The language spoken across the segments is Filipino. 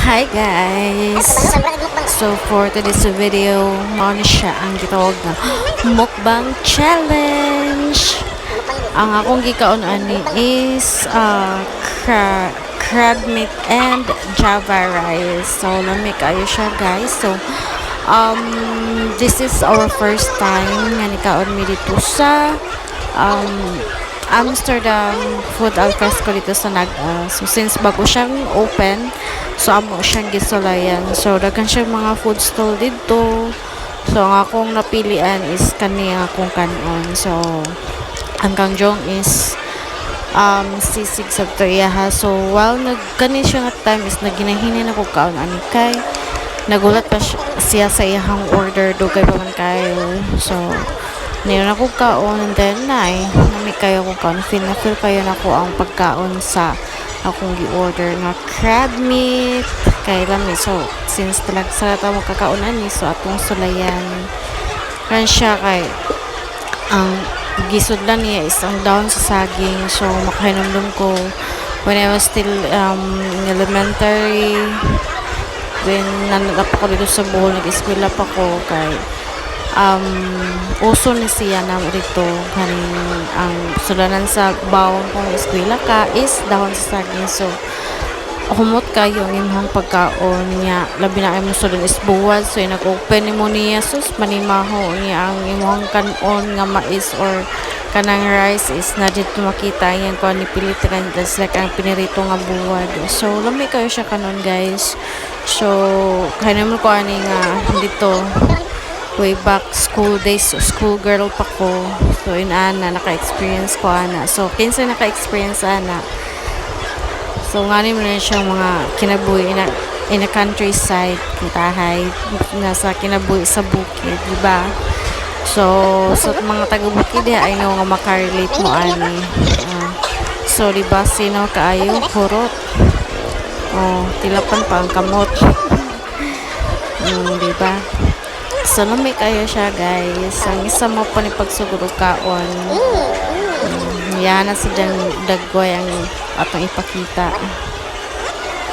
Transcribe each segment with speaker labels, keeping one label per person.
Speaker 1: Hi guys! So for today's video, mao siya ang gitawag na mukbang challenge. Ang akong gikaon ani is crab meat and java rice. So lami kayo siya guys. So this is our first time nga nikaon mi dito sa Amsterdam Food Alfresco dito sa Naga. So since bago siyang open, so amo siyang gisulayan. So daghan siyang mga food stall dito. So ang akong napilian is kani ang akong kanon. So ang kangjong is sisig sa ha. So while nagkani siya nga time is naginahinin ako kaon ani kay nagulat pa siya sa iyang order do kay pa man kayo. So niyon ako kaon and then nami kayo ko kaon feel kayo na ko ang pagkaon sa akong gi-order nga crab meat kay lami. So since talag sa ta mo kakaunan ni so atong sulayan kan siya kay ang gisudlan niya is ang dahon sa saging. So makahinumdum ko when I was still elementary, when nanadap ako dito sa Bohol, nag-eskwela pa ko kay uso ni siya na dito kaning ang sulanan sa bawon kong eskwela ka is dahon sa saging. So humot kayo ang imong pagkaon niya labi na imong sulan is buwad. So nag-open mo niya sus manimaho niya ang imong kanon nga mais or kanang rice is na dito makita yan ko ni pilit kan just like ang pinirito nga buwad. So lami kayo siya kanon guys. So kanimo ko ani nga dito way back school days, so school girl pa ko. So ana naka-experience ko ana. So kinsa naka-experience ana. So ngani mo na siyang mga kinabuhi in a countryside, kitahay nasa kinabuhi sa bukid, di ba? So sa mga taga-bukid I know nga makarelate mo ani. So di ba sino kaayo kurot? Oh, tilapan pa ang kamot. Di ba? So lami kayo siya guys. Ang isa mo pa ni pagsuguro kaon. Yan na sa dagway ang atong ipakita.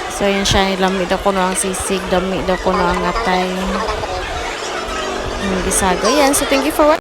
Speaker 1: So yun siya nilami daw ko no ang sisig, dami daw ko no ang atay. Gisago yan. So thank you for watching.